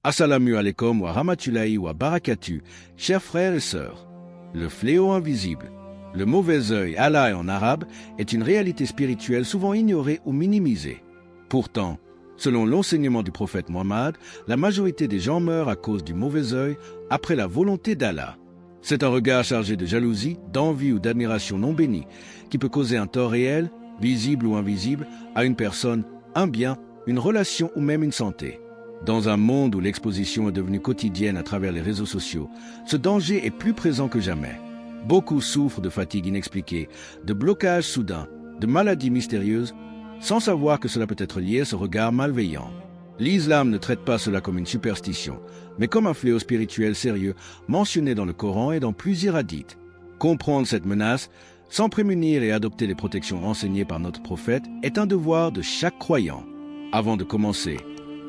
Assalamu alaikum wa rahmatullahi wa barakatuh, chers frères et sœurs. Le fléau invisible, le mauvais œil, Allah en arabe, est une réalité spirituelle souvent ignorée ou minimisée. Pourtant, selon l'enseignement du prophète Mohammed, la majorité des gens meurent à cause du mauvais œil après la volonté d'Allah. C'est un regard chargé de jalousie, d'envie ou d'admiration non bénie qui peut causer un tort réel, visible ou invisible, à une personne, un bien, une relation ou même une santé. Dans un monde où l'exposition est devenue quotidienne à travers les réseaux sociaux, ce danger est plus présent que jamais. Beaucoup souffrent de fatigue inexpliquée, de blocages soudains, de maladies mystérieuses, sans savoir que cela peut être lié à ce regard malveillant. L'islam ne traite pas cela comme une superstition, mais comme un fléau spirituel sérieux mentionné dans le Coran et dans plusieurs hadiths. Comprendre cette menace, s'en prémunir et adopter les protections enseignées par notre prophète est un devoir de chaque croyant. Avant de commencer,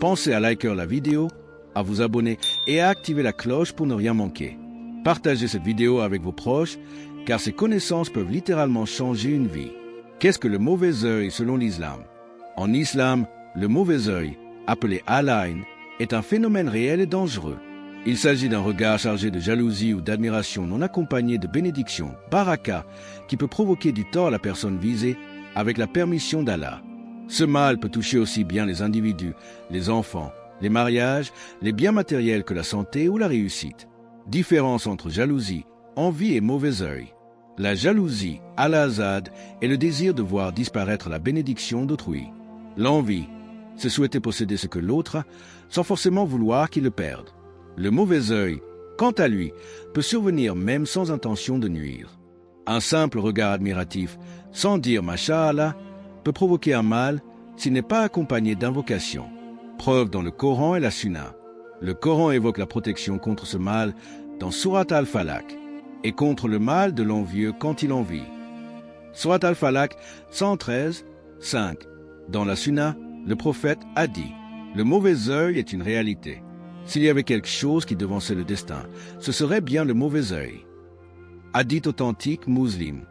pensez à liker la vidéo, à vous abonner et à activer la cloche pour ne rien manquer. Partagez cette vidéo avec vos proches, car ces connaissances peuvent littéralement changer une vie. Qu'est-ce que le mauvais œil selon l'islam? En islam, le mauvais œil, appelé al-ayn, est un phénomène réel et dangereux. Il s'agit d'un regard chargé de jalousie ou d'admiration non accompagné de bénédiction, baraka, qui peut provoquer du tort à la personne visée avec la permission d'Allah. Ce mal peut toucher aussi bien les individus, les enfants, les mariages, les biens matériels que la santé ou la réussite. Différence entre jalousie, envie et mauvais œil. La jalousie, al-hasad, est le désir de voir disparaître la bénédiction d'autrui. L'envie, c'est souhaiter posséder ce que l'autre a, sans forcément vouloir qu'il le perde. Le mauvais œil, quant à lui, peut survenir même sans intention de nuire. Un simple regard admiratif, sans dire Masha'Allah, peut provoquer un mal s'il n'est pas accompagné d'invocation. Preuve dans le Coran et la Sunna. Le Coran évoque la protection contre ce mal dans Surat al-Falaq et contre le mal de l'envieux quand il envie. Surat al-Falaq 113, 5. Dans la Sunna, le prophète a dit « Le mauvais œil est une réalité. S'il y avait quelque chose qui devançait le destin, ce serait bien le mauvais œil. » Hadith authentique musulman.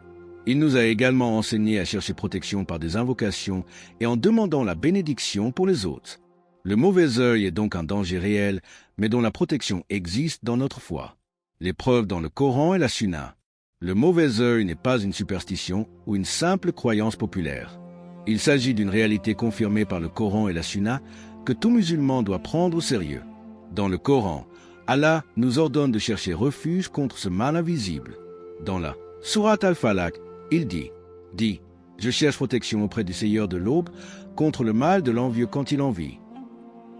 Il nous a également enseigné à chercher protection par des invocations et en demandant la bénédiction pour les autres. Le mauvais œil est donc un danger réel, mais dont la protection existe dans notre foi. Les preuves dans le Coran et la Sunna. Le mauvais œil n'est pas une superstition ou une simple croyance populaire. Il s'agit d'une réalité confirmée par le Coran et la Sunna que tout musulman doit prendre au sérieux. Dans le Coran, Allah nous ordonne de chercher refuge contre ce mal invisible. Dans la Surat al-Falaq, il dit « Je cherche protection auprès du Seigneur de l'aube contre le mal de l'envieux quand il envie. »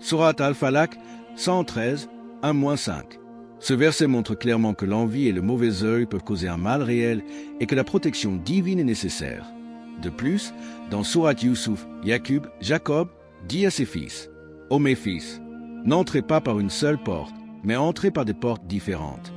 Surat al-Falaq 113, 1-5. Ce verset montre clairement que l'envie et le mauvais œil peuvent causer un mal réel et que la protection divine est nécessaire. De plus, dans Surat Yusuf, Jacob dit à ses fils « Ô mes fils, n'entrez pas par une seule porte, mais entrez par des portes différentes. »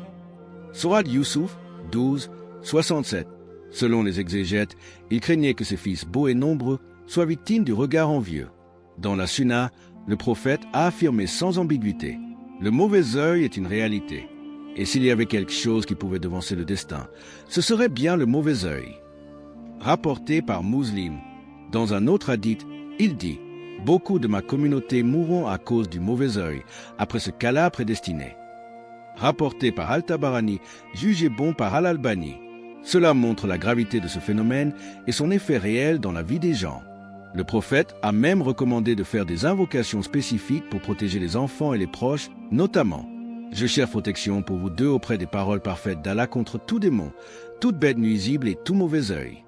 Surat Yusuf 12, 67. Selon les exégètes, il craignait que ses fils beaux et nombreux soient victimes du regard envieux. Dans la Sunna, le prophète a affirmé sans ambiguïté « Le mauvais œil est une réalité. Et s'il y avait quelque chose qui pouvait devancer le destin, ce serait bien le mauvais œil. » Rapporté par Muslim. Dans un autre hadith, il dit « Beaucoup de ma communauté mourront à cause du mauvais œil, après ce qu'Allah a prédestiné. » Rapporté par Al-Tabarani, jugé bon par Al-Albani. Cela montre la gravité de ce phénomène et son effet réel dans la vie des gens. Le prophète a même recommandé de faire des invocations spécifiques pour protéger les enfants et les proches, notamment « Je cherche protection pour vous deux auprès des paroles parfaites d'Allah contre tout démon, toute bête nuisible et tout mauvais œil. »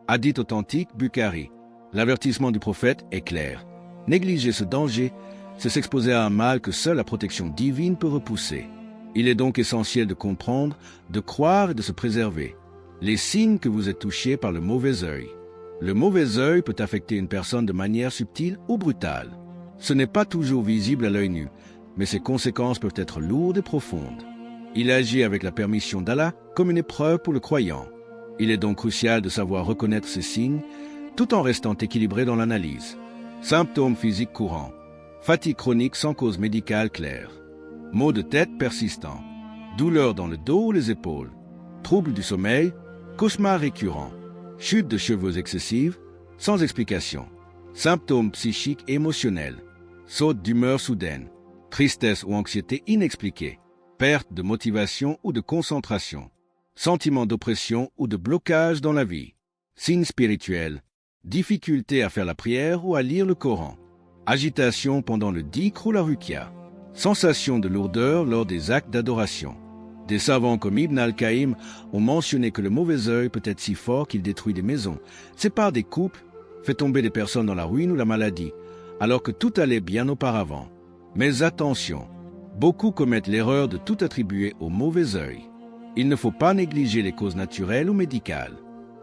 Hadith authentique Bukhari. L'avertissement du prophète est clair. Négliger ce danger, c'est s'exposer à un mal que seule la protection divine peut repousser. Il est donc essentiel de comprendre, de croire et de se préserver. Les signes que vous êtes touché par le mauvais œil. Le mauvais œil peut affecter une personne de manière subtile ou brutale. Ce n'est pas toujours visible à l'œil nu, mais ses conséquences peuvent être lourdes et profondes. Il agit avec la permission d'Allah comme une épreuve pour le croyant. Il est donc crucial de savoir reconnaître ces signes, tout en restant équilibré dans l'analyse. Symptômes physiques courants. Fatigue chronique sans cause médicale claire. Maux de tête persistants. Douleurs dans le dos ou les épaules. Troubles du sommeil. Cauchemars récurrents. Chute de cheveux excessive, sans explication. Symptômes psychiques et émotionnels. Saute d'humeur soudaine. tristesse ou anxiété inexpliquée, perte de motivation ou de concentration, sentiment d'oppression ou de blocage dans la vie, signes spirituels, difficulté à faire la prière ou à lire le Coran, agitation pendant le dhikr ou la ruqya, sensation de lourdeur lors des actes d'adoration. Des savants comme Ibn al-Qaïm ont mentionné que le mauvais œil peut être si fort qu'il détruit des maisons, sépare des couples, fait tomber des personnes dans la ruine ou la maladie, alors que tout allait bien auparavant. Mais attention, beaucoup commettent l'erreur de tout attribuer au mauvais œil. Il ne faut pas négliger les causes naturelles ou médicales.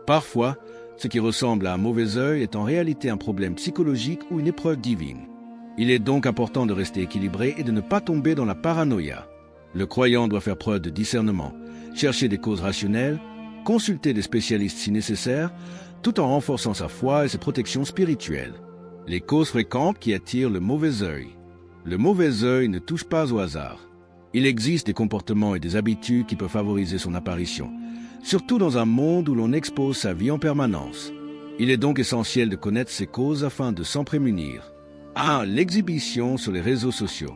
Parfois, ce qui ressemble à un mauvais œil est en réalité un problème psychologique ou une épreuve divine. Il est donc important de rester équilibré et de ne pas tomber dans la paranoïa. Le croyant doit faire preuve de discernement, chercher des causes rationnelles, consulter des spécialistes si nécessaire, tout en renforçant sa foi et ses protections spirituelles. Les causes fréquentes qui attirent le mauvais œil. Le mauvais œil ne touche pas au hasard. Il existe des comportements et des habitudes qui peuvent favoriser son apparition, surtout dans un monde où l'on expose sa vie en permanence. Il est donc essentiel de connaître ces causes afin de s'en prémunir. 1. L'exhibition sur les réseaux sociaux.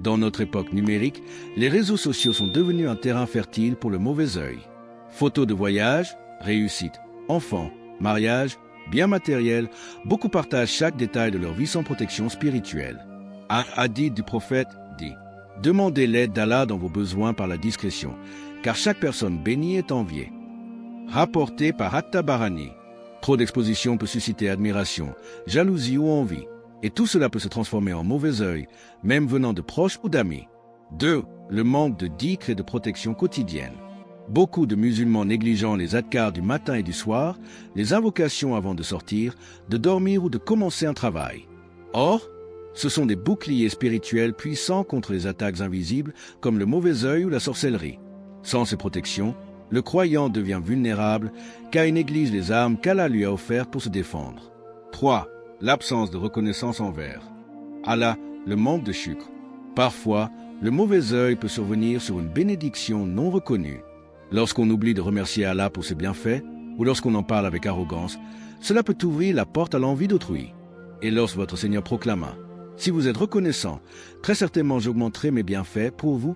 Dans notre époque numérique, les réseaux sociaux sont devenus un terrain fertile pour le mauvais œil. Photos de voyage, réussite, enfants, mariage, biens matériels, beaucoup partagent chaque détail de leur vie sans protection spirituelle. Un hadith du prophète dit « Demandez l'aide d'Allah dans vos besoins par la discrétion, car chaque personne bénie est enviée. » Rapporté par At-Tabarani. Trop d'exposition peut susciter admiration, jalousie ou envie, et tout cela peut se transformer en mauvais œil, même venant de proches ou d'amis. 2. Le manque de dhikr et de protection quotidienne. Beaucoup de musulmans négligent les adhkars du matin et du soir, les invocations avant de sortir, de dormir ou de commencer un travail. Or, ce sont des boucliers spirituels puissants contre les attaques invisibles comme le mauvais œil ou la sorcellerie. Sans ces protections, le croyant devient vulnérable car il néglige les armes qu'Allah lui a offertes pour se défendre. 3. L'absence de reconnaissance envers Allah, le manque de shukr. Parfois, le mauvais œil peut survenir sur une bénédiction non reconnue. Lorsqu'on oublie de remercier Allah pour ses bienfaits, ou lorsqu'on en parle avec arrogance, cela peut ouvrir la porte à l'envie d'autrui. Et lorsque votre Seigneur proclama « Si vous êtes reconnaissant, très certainement j'augmenterai mes bienfaits pour vous. »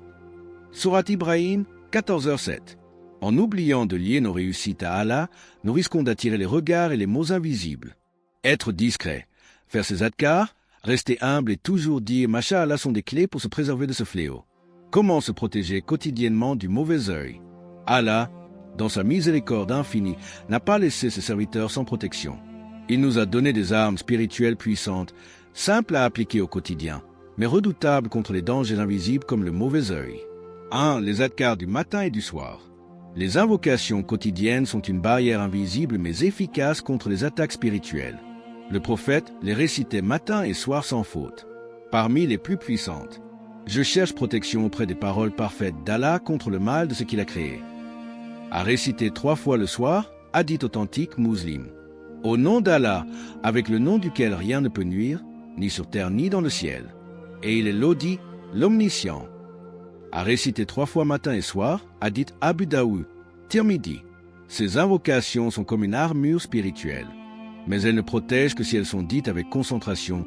Sourate Ibrahim 14h7. En oubliant de lier nos réussites à Allah, nous risquons d'attirer les regards et les mots invisibles. Être discret, faire ses adhkars, rester humble et toujours dire « Masha'Allah » sont des clés pour se préserver de ce fléau. Comment se protéger quotidiennement du mauvais œil? Allah, dans sa miséricorde infinie, n'a pas laissé ses serviteurs sans protection. Il nous a donné des armes spirituelles puissantes, simples à appliquer au quotidien, mais redoutables contre les dangers invisibles comme le mauvais œil. 1. Les adhkars du matin et du soir. Les invocations quotidiennes sont une barrière invisible mais efficace contre les attaques spirituelles. Le prophète les récitait matin et soir sans faute. Parmi les plus puissantes, je cherche protection auprès des paroles parfaites d'Allah contre le mal de ce qu'il a créé. À réciter 3 fois le soir, hadith authentique musulman. Au nom d'Allah, avec le nom duquel rien ne peut nuire, ni sur terre ni dans le ciel. Et il est l'audi, l'omniscient. À réciter 3 fois matin et soir, hadith Abu Daoud, Tirmidhi. Ces invocations sont comme une armure spirituelle, mais elles ne protègent que si elles sont dites avec concentration,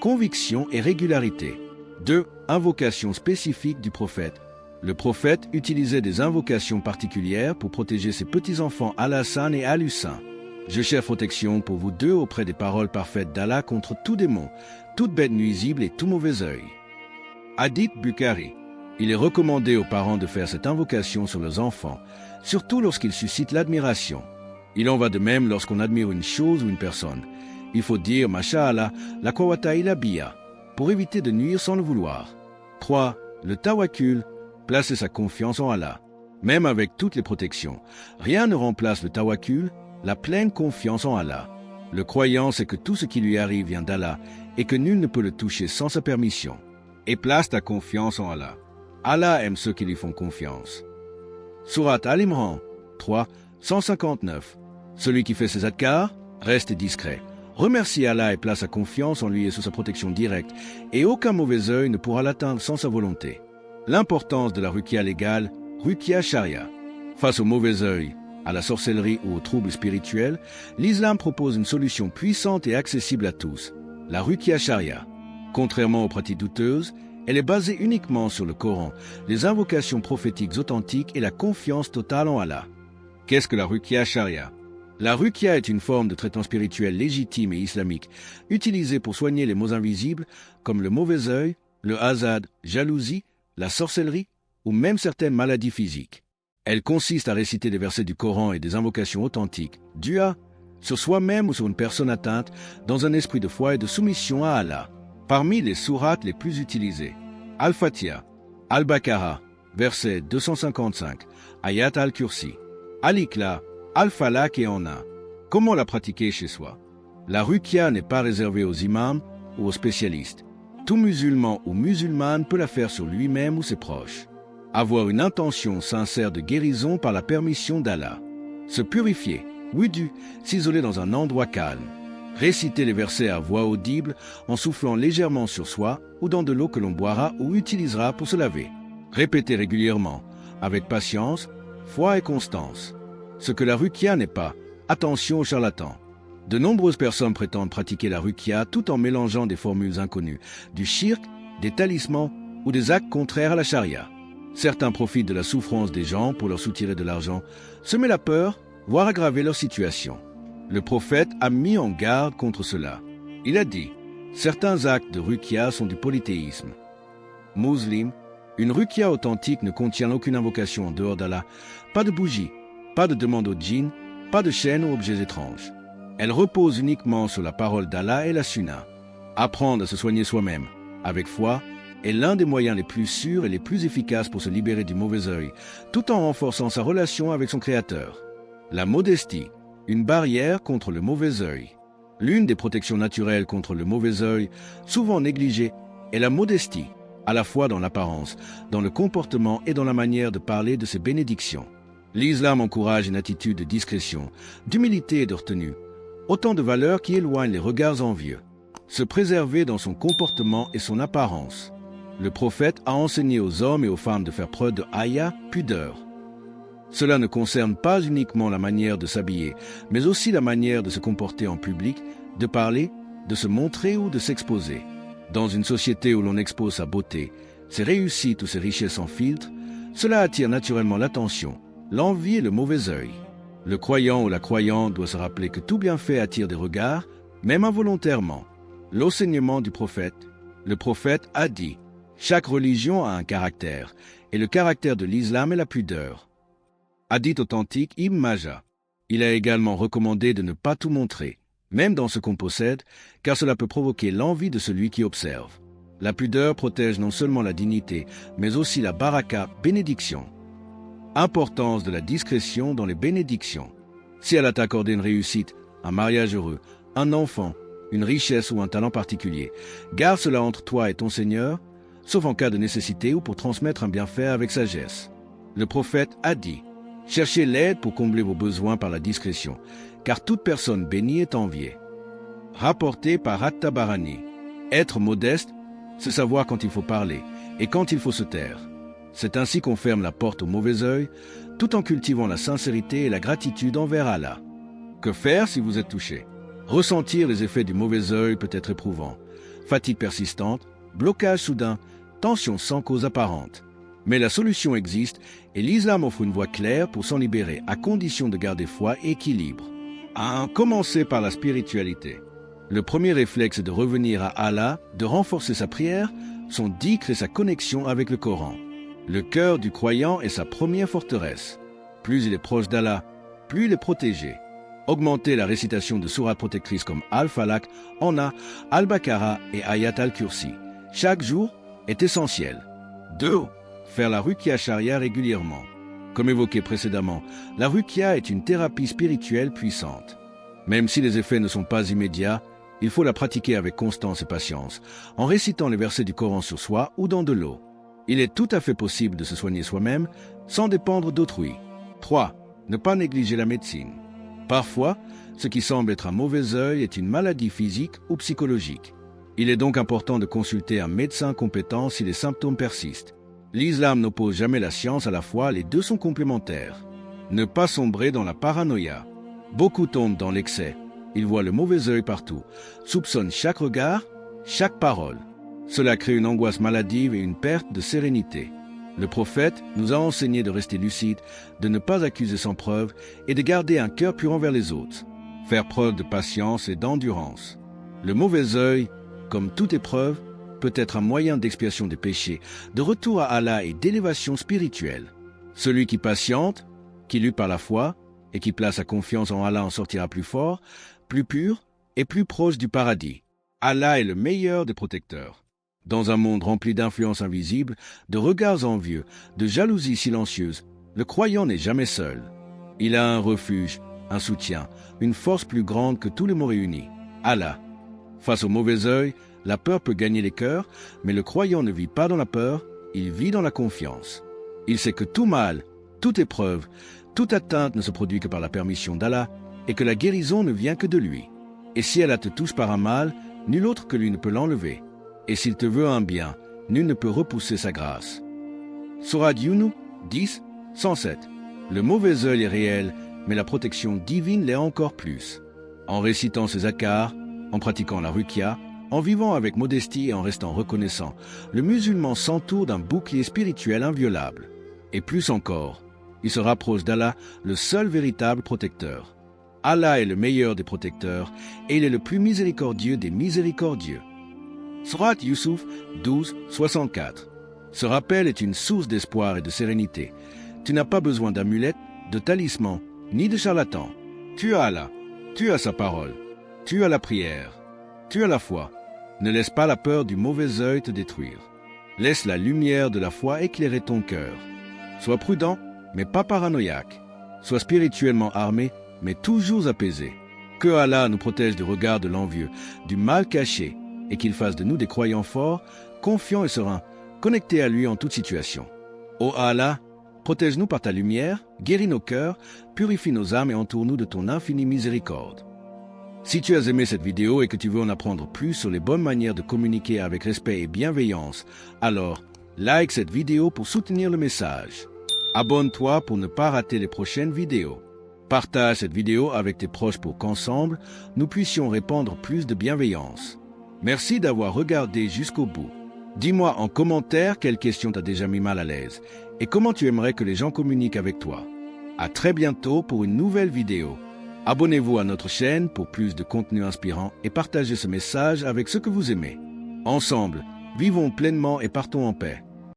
conviction et régularité. 2. Invocations spécifiques du prophète. Le prophète utilisait des invocations particulières pour protéger ses petits-enfants Al-Hassan et Al-Hussein. Je cherche protection pour vous deux auprès des paroles parfaites d'Allah contre tout démon, toute bête nuisible et tout mauvais œil. Hadith Bukhari. Il est recommandé aux parents de faire cette invocation sur leurs enfants, surtout lorsqu'ils suscitent l'admiration. Il en va de même lorsqu'on admire une chose ou une personne. Il faut dire « Masha'Allah, la quwwata illa billah » pour éviter de nuire sans le vouloir. 3. Le tawakkul. Placer sa confiance en Allah. Même avec toutes les protections, rien ne remplace le tawakkul, la pleine confiance en Allah. Le croyant sait que tout ce qui lui arrive vient d'Allah et que nul ne peut le toucher sans sa permission. Et place ta confiance en Allah. Allah aime ceux qui lui font confiance. Sourate Al-Imran 3, 159. Celui qui fait ses adhkars reste discret. Remercie Allah et place sa confiance en lui et sous sa protection directe, et aucun mauvais œil ne pourra l'atteindre sans sa volonté. L'importance de la ruqya légale, ruqya sharia. Face au mauvais œil, à la sorcellerie ou aux troubles spirituels, l'islam propose une solution puissante et accessible à tous, la ruqya sharia. Contrairement aux pratiques douteuses, Elle est basée uniquement sur le Coran, les invocations prophétiques authentiques et la confiance totale en Allah. Qu'est-ce que la Ruqya Sharia? La Ruqya est une forme de traitement spirituel légitime et islamique, utilisée pour soigner les maux invisibles comme le mauvais œil, le hasad, jalousie, la sorcellerie ou même certaines maladies physiques. Elle consiste à réciter des versets du Coran et des invocations authentiques, dua, sur soi-même ou sur une personne atteinte, dans un esprit de foi et de soumission à Allah. Parmi les sourates les plus utilisées, Al-Fatiha, Al-Baqarah, verset 255, Ayat al-Kursi, Al-Ikhlas, Al-Falaq et Nas. Comment la pratiquer chez soi? La Ruqya n'est pas réservée aux imams ou aux spécialistes. Tout musulman ou musulmane peut la faire sur lui-même ou ses proches. Avoir une intention sincère de guérison par la permission d'Allah. Se purifier, wudu, s'isoler dans un endroit calme. Réciter les versets à voix audible en soufflant légèrement sur soi ou dans de l'eau que l'on boira ou utilisera pour se laver. Répéter régulièrement, avec patience, foi et constance. Ce que la Ruqya n'est pas, attention aux charlatans. De nombreuses personnes prétendent pratiquer la Ruqya tout en mélangeant des formules inconnues, du shirk, des talismans ou des actes contraires à la charia. Certains profitent de la souffrance des gens pour leur soutirer de l'argent, semer la peur, voire aggraver leur situation. Le prophète a mis en garde contre cela. Il a dit, certains actes de Ruqya sont du polythéisme. Muslim, une Ruqya authentique ne contient aucune invocation en dehors d'Allah, pas de bougie, pas de demande aux djinns, pas de chaînes ou objets étranges. Elle repose uniquement sur la parole d'Allah et la sunna. Apprendre à se soigner soi-même, avec foi, est l'un des moyens les plus sûrs et les plus efficaces pour se libérer du mauvais œil, tout en renforçant sa relation avec son Créateur. La modestie, une barrière contre le mauvais œil. L'une des protections naturelles contre le mauvais œil, souvent négligée, est la modestie, à la fois dans l'apparence, dans le comportement et dans la manière de parler de ses bénédictions. L'islam encourage une attitude de discrétion, d'humilité et de retenue, autant de valeurs qui éloignent les regards envieux. Se préserver dans son comportement et son apparence. Le prophète a enseigné aux hommes et aux femmes de faire preuve de haya, pudeur. Cela ne concerne pas uniquement la manière de s'habiller, mais aussi la manière de se comporter en public, de parler, de se montrer ou de s'exposer. Dans une société où l'on expose sa beauté, ses réussites ou ses richesses en filtre, cela attire naturellement l'attention, l'envie et le mauvais œil. Le croyant ou la croyante doit se rappeler que tout bienfait attire des regards, même involontairement. L'enseignement du prophète. Le prophète a dit, chaque religion a un caractère, et le caractère de l'islam est la pudeur. Hadith authentique Ibn Majah. Il a également recommandé de ne pas tout montrer, même dans ce qu'on possède, car cela peut provoquer l'envie de celui qui observe. La pudeur protège non seulement la dignité, mais aussi la baraka, bénédiction. Importance de la discrétion dans les bénédictions. Si elle t'a accordé une réussite, un mariage heureux, un enfant, une richesse ou un talent particulier, garde cela entre toi et ton Seigneur, sauf en cas de nécessité ou pour transmettre un bienfait avec sagesse. Le prophète a dit, cherchez l'aide pour combler vos besoins par la discrétion, car toute personne bénie est enviée. Rapporté par At-Tabarani. Être modeste, c'est savoir quand il faut parler et quand il faut se taire. C'est ainsi qu'on ferme la porte au mauvais œil, tout en cultivant la sincérité et la gratitude envers Allah. Que faire si vous êtes touché? Ressentir les effets du mauvais œil peut être éprouvant. Fatigue persistante, blocage soudain, tension sans cause apparente. Mais la solution existe et l'islam offre une voie claire pour s'en libérer à condition de garder foi et équilibre. À commencer par la spiritualité. Le premier réflexe est de revenir à Allah, de renforcer sa prière, son dhikr et sa connexion avec le Coran. Le cœur du croyant est sa première forteresse. Plus il est proche d'Allah, plus il est protégé. Augmenter la récitation de sourates protectrices comme Al-Falaq, Nas, Al-Baqarah et Ayat al-Kursi chaque jour est essentiel. 2. Faire la Ruqya Sharia régulièrement. Comme évoqué précédemment, la Ruqya est une thérapie spirituelle puissante. Même si les effets ne sont pas immédiats, il faut la pratiquer avec constance et patience, en récitant les versets du Coran sur soi ou dans de l'eau. Il est tout à fait possible de se soigner soi-même sans dépendre d'autrui. 3. Ne pas négliger la médecine. Parfois, ce qui semble être un mauvais œil est une maladie physique ou psychologique. Il est donc important de consulter un médecin compétent si les symptômes persistent. L'islam n'oppose jamais la science à la foi, les deux sont complémentaires. Ne pas sombrer dans la paranoïa. Beaucoup tombent dans l'excès. Ils voient le mauvais œil partout, soupçonnent chaque regard, chaque parole. Cela crée une angoisse maladive et une perte de sérénité. Le prophète nous a enseigné de rester lucide, de ne pas accuser sans preuve et de garder un cœur pur envers les autres. Faire preuve de patience et d'endurance. Le mauvais œil, comme toute épreuve, peut être un moyen d'expiation des péchés, de retour à Allah et d'élévation spirituelle. Celui qui patiente, qui lutte par la foi et qui place sa confiance en Allah en sortira plus fort, plus pur et plus proche du paradis. Allah est le meilleur des protecteurs. Dans un monde rempli d'influences invisibles, de regards envieux, de jalousies silencieuses, le croyant n'est jamais seul. Il a un refuge, un soutien, une force plus grande que tous les mots réunis, Allah. Face au mauvais œil, la peur peut gagner les cœurs, mais le croyant ne vit pas dans la peur, il vit dans la confiance. Il sait que tout mal, toute épreuve, toute atteinte ne se produit que par la permission d'Allah et que la guérison ne vient que de lui. Et si Allah te touche par un mal, nul autre que lui ne peut l'enlever. Et s'il te veut un bien, nul ne peut repousser sa grâce. Sourate Yunus 10, 107. Le mauvais œil est réel, mais la protection divine l'est encore plus. En récitant ses zakars, en pratiquant la ruqya, en vivant avec modestie et en restant reconnaissant, le musulman s'entoure d'un bouclier spirituel inviolable. Et plus encore, il se rapproche d'Allah, le seul véritable protecteur. Allah est le meilleur des protecteurs et il est le plus miséricordieux des miséricordieux. Sourate Yusuf 12, 64. Ce rappel est une source d'espoir et de sérénité. Tu n'as pas besoin d'amulettes, de talismans, ni de charlatans. Tu as Allah, tu as sa parole, tu as la prière, tu as la foi. Ne laisse pas la peur du mauvais œil te détruire. Laisse la lumière de la foi éclairer ton cœur. Sois prudent, mais pas paranoïaque. Sois spirituellement armé, mais toujours apaisé. Que Allah nous protège du regard de l'envieux, du mal caché, et qu'il fasse de nous des croyants forts, confiants et sereins, connectés à lui en toute situation. Ô Allah, protège-nous par ta lumière, guéris nos cœurs, purifie nos âmes et entoure-nous de ton infinie miséricorde. Si tu as aimé cette vidéo et que tu veux en apprendre plus sur les bonnes manières de communiquer avec respect et bienveillance, alors like cette vidéo pour soutenir le message. Abonne-toi pour ne pas rater les prochaines vidéos. Partage cette vidéo avec tes proches pour qu'ensemble, nous puissions répandre plus de bienveillance. Merci d'avoir regardé jusqu'au bout. Dis-moi en commentaire quelle question t'a déjà mis mal à l'aise et comment tu aimerais que les gens communiquent avec toi. À très bientôt pour une nouvelle vidéo. Abonnez-vous à notre chaîne pour plus de contenu inspirant et partagez ce message avec ceux que vous aimez. Ensemble, vivons pleinement et partons en paix.